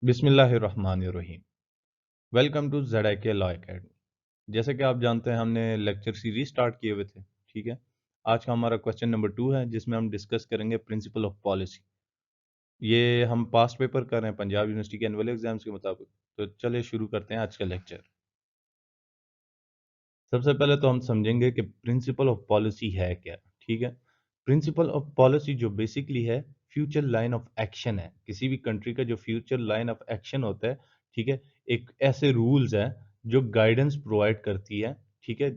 बिस्मिल्लाहिर्रहमानिर्रहीम। Welcome to Z law academy. जैसे कि आप जानते हैं हमने लेक्चर सीरीज स्टार्ट किए हुए थे। ठीक है, आज का हमारा क्वेश्चन नंबर 2 है जिसमें हम डिस्कस करेंगे प्रिंसिपल ऑफ पॉलिसी। ये हम पास्ट पेपर कर रहे हैं पंजाब यूनिवर्सिटी के एनुअल एग्जाम्स के मुताबिक। तो चलिए शुरू करते हैं आज का लेक्चर। सबसे पहले तो हम समझेंगे कि प्रिंसिपल ऑफ पॉलिसी है क्या। ठीक है, प्रिंसिपल ऑफ पॉलिसी जो बेसिकली है फ्यूचर लाइन ऑफ एक्शन है। किसी भी कंट्री का जो फ्यूचर लाइन ऑफ एक्शन होता है, ठीक है, एक ऐसे रूल्स है जो गाइडेंस प्रोवाइड करती है। ठीक है,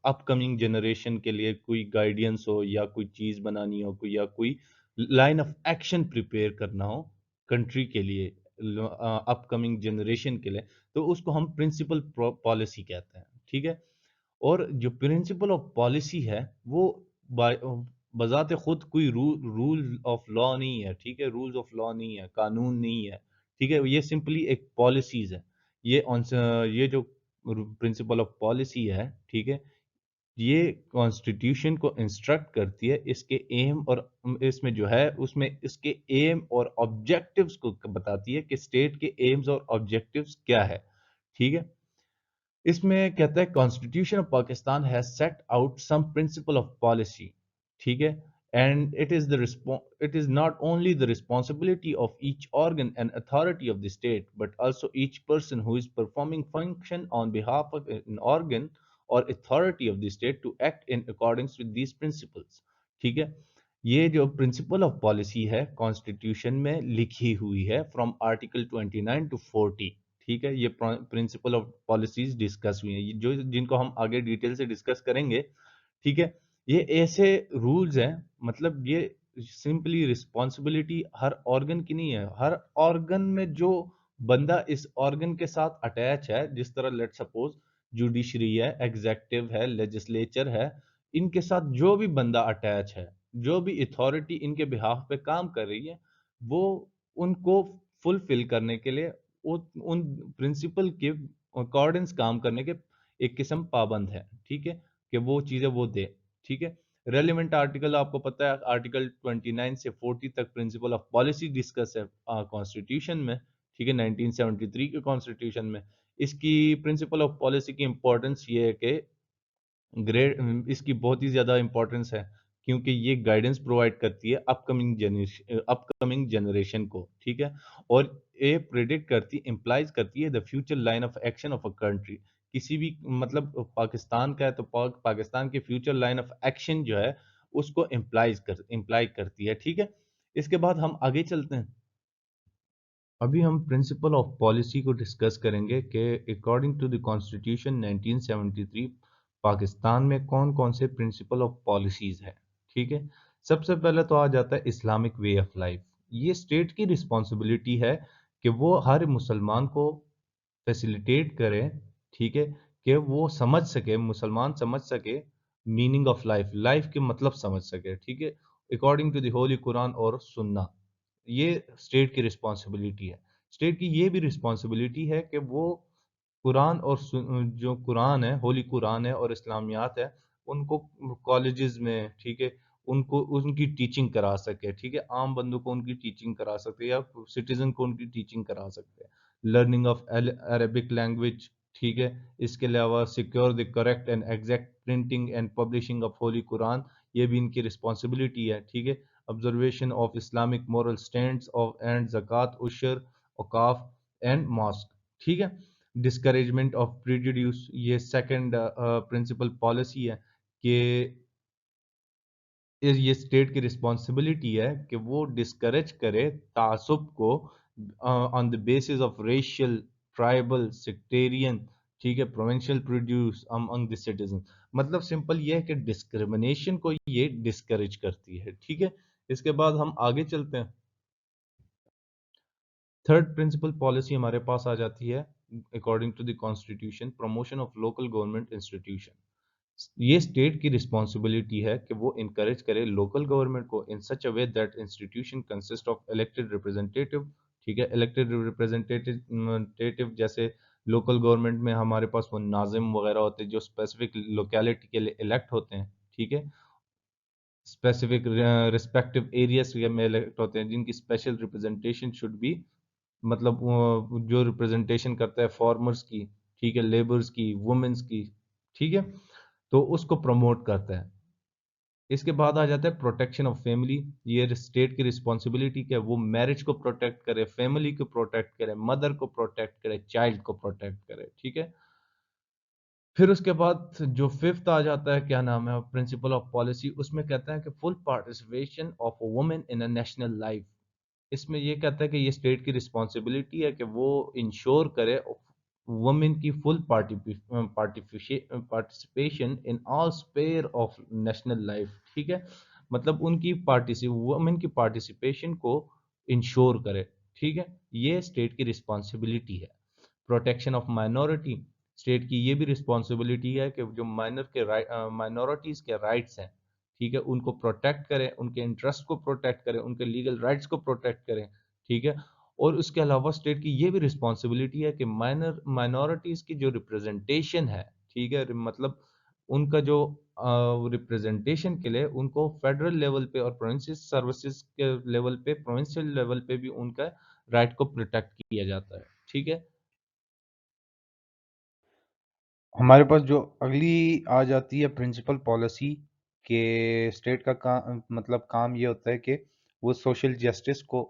अपकमिंग जनरेशन के लिए कोई गाइडेंस हो या कोई चीज़ बनानी हो, कोई या कोई लाइन ऑफ एक्शन प्रिपेयर करना हो कंट्री के लिए, अपकमिंग जनरेशन के लिए, तो उसको हम प्रिंसिपल पॉलिसी कहते हैं। ठीक है, और जो प्रिंसिपल ऑफ पॉलिसी है वो बजाते खुद कोई रूल ऑफ लॉ नहीं है। ठीक है, रूल्स ऑफ लॉ नहीं है, कानून नहीं है। ठीक है, ये सिंपली एक पॉलिसीज है। ये जो प्रिंसिपल ऑफ पॉलिसी है, ठीक है, ये कॉन्स्टिट्यूशन को इंस्ट्रक्ट करती है। इसके एम और इसमें जो है उसमें इसके एम और ऑब्जेक्टिव्स को बताती है कि स्टेट के एम्स और ऑब्जेक्टिव्स क्या है। ठीक है, इसमें कहता है constitution of Pakistan has set out some principle of policy. ठीक है, and it is not only the responsibility of each organ and authority of the state but also each person who is performing function on behalf of an organ और authority of the state to act in accordance with these principles. ठीक है, ये जो principle of policy है constitution में लिखी हुई है फ्रॉम आर्टिकल 29 टू 40। ठीक है, ये प्रिंसिपल ऑफ पॉलिसीज डिस्कस हुई हैं, जो जिनको हम आगे डिटेल से डिस्कस करेंगे। ठीक है, ये ऐसे रूल्स हैं, मतलब ये सिंपली रिस्पॉन्सिबिलिटी हर ऑर्गन की नहीं है। हर ऑर्गन में जो बंदा इस ऑर्गन के साथ अटैच है, जिस तरह लेट सपोज जुडिशरी है, एग्जेक्टिव है, लेजिस्लेचर है, इनके साथ जो भी बंदा अटैच है, जो भी अथॉरिटी इनके बिहाफ पे काम कर रही है, वो उनको फुलफिल करने के लिए उन प्रिंसिपल के अकॉर्डेंस काम करने के एक किस्म पाबंद है। ठीक है, कि वो चीज़ें वो दे। ठीक है, रेलिवेंट आर्टिकल आपको पता है, आर्टिकल 29 से 40 तक प्रिंसिपल ऑफ पॉलिसी डिस्कस है कॉन्स्टिट्यूशन में। ठीक है, 1973 के कॉन्स्टिट्यूशन में इसकी प्रिंसिपल ऑफ पॉलिसी की इंपॉर्टेंस ये है कि ग्रेड इसकी बहुत ही ज़्यादा इंपॉर्टेंस है, क्योंकि ये गाइडेंस प्रोवाइड करती है अपकमिंग जनरेशन को। ठीक है, और ये प्रिडिक्ट करती इम्प्लाइज करती है the future line of action of a country. किसी भी मतलब पाकिस्तान का है तो पाकिस्तान के फ्यूचर लाइन ऑफ एक्शन जो है उसको इम्प्लाई करती है। ठीक है, इसके बाद हम आगे चलते हैं। अभी हम प्रिंसिपल ऑफ पॉलिसी को डिस्कस करेंगे कि according to the constitution 1973 Pakistan में कौन कौन से प्रिंसिपल ऑफ पॉलिसीज हैं। ठीक है, सबसे पहले तो आ जाता है इस्लामिक वे ऑफ लाइफ। ये स्टेट की रिस्पॉन्सिबिलिटी है कि वो हर मुसलमान को फैसिलिटेट करे। ठीक है, कि वो समझ सके, मुसलमान समझ सके मीनिंग ऑफ लाइफ, लाइफ के मतलब समझ सके। ठीक है, according to the holy Quran और सुन्ना, ये स्टेट की रिस्पॉन्सिबिलिटी है। स्टेट की ये भी रिस्पॉन्सिबिलिटी है कि वो कुरान और जो कुरान है, होली कुरान है और इस्लामियात है, उनको कॉलेजेस में, ठीक है, उनको उनकी टीचिंग करा सके। ठीक है, आम बंदों को उनकी टीचिंग करा सकते या सिटीजन को उनकी टीचिंग करा सकते हैं। Learning of Arabic language. ठीक है, इसके अलावा secure the correct and exact printing and publishing of Holi Quran, ये भी इनकी रिस्पॉन्सिबिलिटी है। ठीक है, observation of Islamic moral stands of and zakat, उशर, औकाफ एंड मॉस्क। ठीक है, डिस्करेजमेंट ऑफ प्रिजुड्यूस, ये सेकंड प्रिंसिपल पॉलिसी है कि ये स्टेट की रिस्पॉन्सिबिलिटी है कि वो डिस्करेज करे तासुब को on the basis of racial, tribal, sectarian, ठीक है, provincial produce among the citizen. मतलब सिंपल ये है कि डिस्क्रिमिनेशन को ये डिस्करेज करती है। ठीक है, इसके बाद हम आगे चलते हैं। थर्ड प्रिंसिपल पॉलिसी हमारे पास आ जाती है according to the constitution, promotion of local government institution. ये स्टेट की रिस्पॉन्सिबिलिटी है कि वो इनकरेज करे लोकल गवर्नमेंट को in such a way that institution consist of elected representative. ठीक है, इलेक्टेड रिप्रेजेंटेटिव जैसे लोकल गवर्नमेंट में हमारे पास वो नाजिम वगैरह होते हैं जो स्पेसिफिक लोकेलिटी के लिए इलेक्ट होते हैं। ठीक है, स्पेसिफिक रिस्पेक्टिव एरियाज में इलेक्ट होते हैं, जिनकी स्पेशल रिप्रेजेंटेशन शुड बी मतलब जो रिप्रेजेंटेशन करता है फार्मर्स की, ठीक है, लेबर्स की, वुमेन्स की, ठीक है, तो उसको प्रमोट करता है। इसके बाद आ जाता है प्रोटेक्शन ऑफ फैमिली। ये स्टेट की रिस्पॉन्सिबिलिटी क्या है, वो मैरिज को प्रोटेक्ट करे, फैमिली को प्रोटेक्ट करे, मदर को प्रोटेक्ट करे, चाइल्ड को प्रोटेक्ट करे, ठीक है। फिर उसके बाद जो फिफ्थ आ जाता है, क्या नाम है, प्रिंसिपल ऑफ पॉलिसी, उसमें कहता है कि full participation of women in a national life. इसमें ये कहता है कि ये स्टेट की रिस्पॉन्सिबिलिटी है कि वो इंश्योर करे वुमेन की full participation in all sphere of national life, ठीक है। मतलब उनकी वुमेन की पार्टिसिपेशन को इंश्योर करे, ठीक है। ये स्टेट की रिस्पॉन्सिबिलिटी है। प्रोटेक्शन ऑफ माइनॉरिटी, स्टेट की ये भी रिस्पॉन्सिबिलिटी है कि जो माइनॉरिटीज के राइट्स हैं, ठीक है, उनको प्रोटेक्ट करें, उनके इंटरेस्ट को प्रोटेक्ट करें, उनके लीगल राइट्स को प्रोटेक्ट करें, ठीक है। और उसके अलावा स्टेट की ये भी रिस्पॉन्सिबिलिटी है कि माइनॉरिटीज की जो रिप्रेजेंटेशन है, ठीक है, मतलब उनका जो रिप्रेजेंटेशन के लिए उनको फेडरल लेवल पे और प्रोविंशियल सर्विसेज के लेवल पे, प्रोविंशियल लेवल पे भी उनका राइट को प्रोटेक्ट किया जाता है, ठीक है। हमारे पास जो अगली आ जाती है प्रिंसिपल पॉलिसी के स्टेट का मतलब काम ये होता है कि वो सोशल जस्टिस को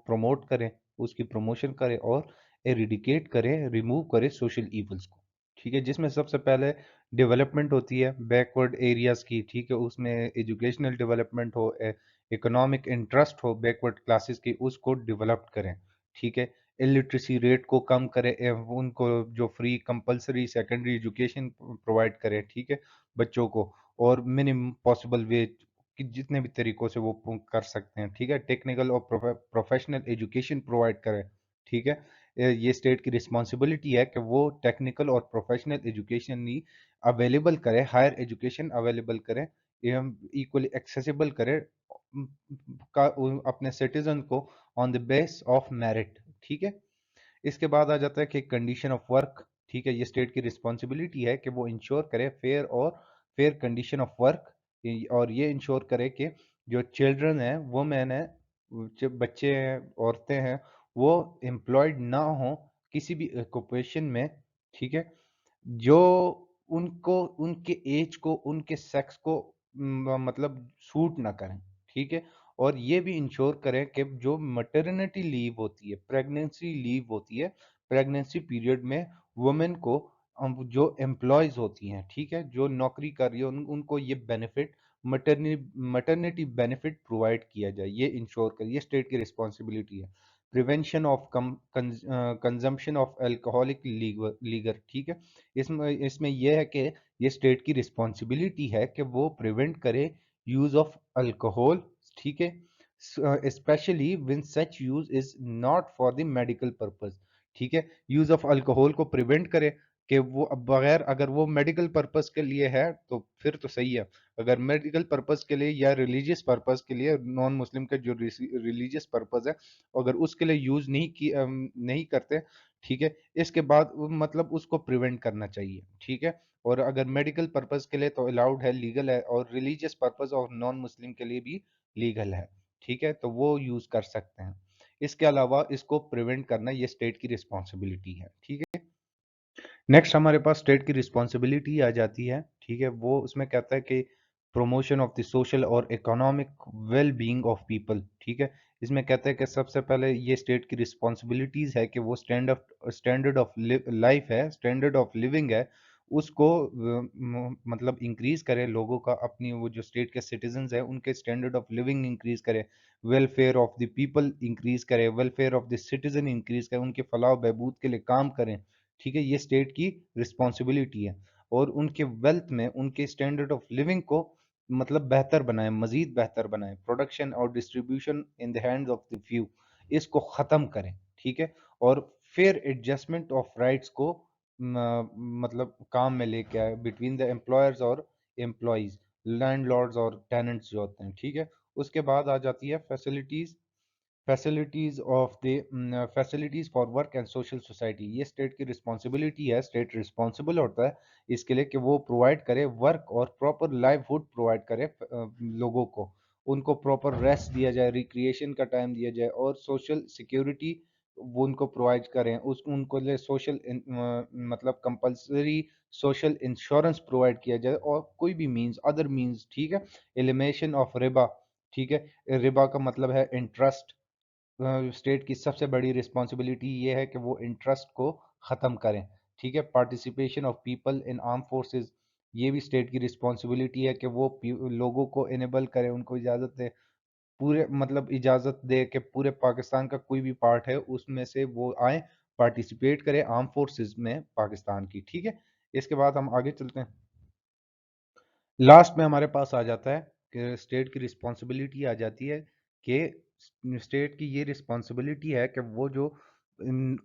प्रमोट करें, उसकी प्रमोशन करें और एरिडिकेट करें, रिमूव करें सोशल इवल्स को। ठीक है, जिसमें सबसे पहले डेवलपमेंट होती है बैकवर्ड एरियाज की। ठीक है, उसमें एजुकेशनल डेवलपमेंट हो, इकोनॉमिक इंटरेस्ट हो बैकवर्ड क्लासेस की, उसको डेवलप करें। ठीक है, इलिटरेसी रेट को कम करें एवं उनको जो free compulsory secondary education provide करें, ठीक है, बच्चों को, और मिनिमम पॉसिबल वेज कि जितने भी तरीकों से वो कर सकते हैं। ठीक है, टेक्निकल और प्रोफेशनल एजुकेशन प्रोवाइड करें। ठीक है, ये स्टेट की रिस्पॉन्सिबिलिटी है कि वो टेक्निकल और प्रोफेशनल एजुकेशन ही अवेलेबल करें, हायर एजुकेशन अवेलेबल करें एवं इक्वली एक्सेसिबल करें अपने सिटीजन को on the base of merit. ठीक है, इसके बाद आ जाता है कि कंडीशन ऑफ वर्क। ठीक है, ये स्टेट की रिस्पॉन्सिबिलिटी है कि वो इंश्योर करे फेयर और फेयर कंडीशन ऑफ वर्क, और ये इंश्योर करे कि जो चिल्ड्रन है, वुमेन है, जो बच्चे हैं, औरतें हैं, वो एम्प्लॉयड ना हो किसी भी ऑक्यूपेशन में। ठीक है, जो उनको उनके एज को, उनके सेक्स को मतलब सूट ना करें। ठीक है, और ये भी इंश्योर करें कि जो मटर्निटी लीव होती है, प्रेगनेंसी लीव होती है, प्रेगनेंसी पीरियड में वुमेन को जो एम्प्लॉयज होती हैं, ठीक है, जो नौकरी कर रही है, उनको ये बेनिफिट मटर्निटी बेनिफिट प्रोवाइड किया जाए, ये इंश्योर करें, ये स्टेट की रिस्पॉन्सिबिलिटी है। Prevention of consumption of alcoholic liquor. ठीक है, इसमें इसमें यह है कि ये स्टेट की रिस्पॉन्सिबिलिटी है कि वो प्रिवेंट करे यूज ऑफ अल्कोहल। ठीक है, specially when such use is not for the medical purpose. ठीक है, यूज ऑफ अल्कोहल को प्रिवेंट करे कि वो अब बगैर, अगर वो मेडिकल पर्पस के लिए है तो फिर तो सही है। अगर मेडिकल पर्पस के लिए या रिलीजियस पर्पस के लिए, नॉन मुस्लिम का जो रिलीजियस पर्पस है, अगर उसके लिए यूज नहीं करते, ठीक है, इसके बाद मतलब उसको प्रिवेंट करना चाहिए। ठीक है, और अगर मेडिकल पर्पस के लिए तो अलाउड है, लीगल है, और रिलीजियस पर्पस और नॉन मुस्लिम के लिए भी लीगल है। ठीक है, तो वो यूज कर सकते हैं। इसके अलावा इसको प्रिवेंट करना ये स्टेट की रिस्पॉन्सिबिलिटी है। ठीक है, नेक्स्ट हमारे पास स्टेट की रिस्पॉन्सिबिलिटी आ जाती है। ठीक है, वो उसमें कहता है कि प्रमोशन ऑफ द सोशल और economic well being of people. ठीक है, इसमें कहता है कि सबसे पहले ये स्टेट की रिस्पॉन्सिबिलिटीज है कि वो स्टैंडर्ड ऑफ लाइफ है, स्टैंडर्ड ऑफ लिविंग है, उसको मतलब इंक्रीज करे लोगों का, अपनी वो जो स्टेट के सिटीजन्स हैं उनके स्टैंडर्ड ऑफ लिविंग इंक्रीज करे, welfare of the people increase करे, welfare of the citizen increase करे, उनके फलाह बहबूद के लिए काम करें। ठीक है, ये स्टेट की रिस्पॉन्सिबिलिटी है, और उनके वेल्थ में उनके स्टैंडर्ड ऑफ लिविंग को मतलब बेहतर बनाए, मजीद बेहतर बनाए, प्रोडक्शन और distribution in the hands of the few, इसको ख़त्म करें। ठीक है, और फेयर एडजस्टमेंट ऑफ राइट्स को मतलब काम में लेके आए बिटवीन द एम्प्लॉयर्स और एम्प्लॉयज, लैंडलॉर्ड्स और टेनेंट्स जो होते हैं। ठीक है, उसके बाद आ जाती है facilities for work and social society. ये स्टेट की रिस्पॉन्सिबिलिटी है, स्टेट रिस्पॉन्सिबल होता है इसके लिए कि वो प्रोवाइड करे वर्क और प्रॉपर लाइवहुड प्रोवाइड करे लोगों को, उनको प्रॉपर रेस्ट दिया जाए, रिक्रिएशन का टाइम दिया जाए, और सोशल सिक्योरिटी वो उनको प्रोवाइड करें, उस उनको लिए मतलब कंपल्सरी सोशल इंश्योरेंस प्रोवाइड किया जाए, और कोई भी मीन्स, अदर मीन्स, ठीक है। एलिमिनेशन ऑफ रिबा, ठीक है। रिबा का मतलब है इंटरेस्ट। स्टेट की सबसे बड़ी रिस्पॉन्सिबिलिटी ये है कि वो इंटरेस्ट को ख़त्म करें, ठीक है। Participation of people in arm forces, ये भी स्टेट की रिस्पॉन्सिबिलिटी है कि वो लोगों को इनेबल करें, उनको इजाज़त दे, पूरे मतलब इजाज़त दे कि पूरे पाकिस्तान का कोई भी पार्ट है उसमें से वो आए, पार्टिसिपेट करें आर्म फोर्सेस में पाकिस्तान की, ठीक है। इसके बाद हम आगे चलते हैं। लास्ट में हमारे पास आ जाता है कि स्टेट की रिस्पॉन्सिबिलिटी आ जाती है कि स्टेट की ये रिस्पॉन्सिबिलिटी है कि वो जो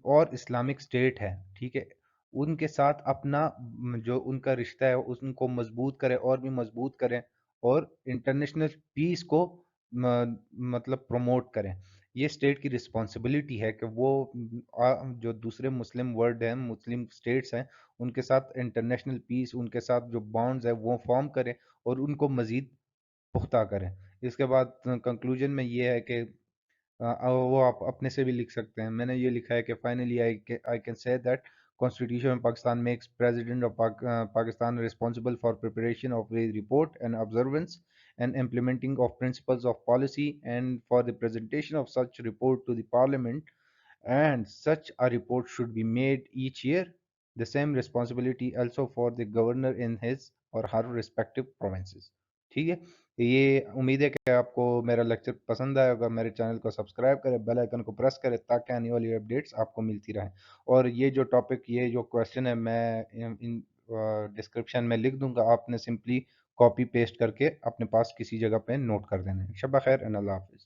और इस्लामिक स्टेट है, ठीक है, उनके साथ अपना जो उनका रिश्ता है उनको मजबूत करें, और भी मजबूत करें, और इंटरनेशनल पीस को मतलब प्रमोट करें। ये स्टेट की रिस्पॉन्सिबिलिटी है कि वो जो दूसरे मुस्लिम वर्ल्ड हैं, मुस्लिम स्टेट्स हैं, उनके साथ इंटरनेशनल पीस, उनके साथ जो बॉन्ड्स है वो फॉर्म करें, और उनको मज़ीद पुख्ता करें। इसके बाद कंक्लूजन में ये है कि वो आप अपने से भी लिख सकते हैं। मैंने ये लिखा है कि finally I can say that constitution of Pakistan makes president of Pakistan responsible for preparation of the report and observance and implementing of principles of policy, and for the presentation of such report to the parliament, and such a report should be made each year. The same responsibility also for the governor in his or her respective provinces. ठीक है। ये उम्मीद है कि आपको मेरा lecture पसंद आया होगा। मेरे चैनल को सब्सक्राइब करें, बेल आइकन को प्रेस करें, ताकि आने वाली अपडेट्स आपको मिलती रहें। और ये जो टॉपिक, ये जो क्वेश्चन है, मैं इन डिस्क्रिप्शन में लिख दूंगा, आपने सिंपली कॉपी पेस्ट करके अपने पास किसी जगह पे नोट कर देना है। शब्बा खैर एंड अल्लाह हाफिज़।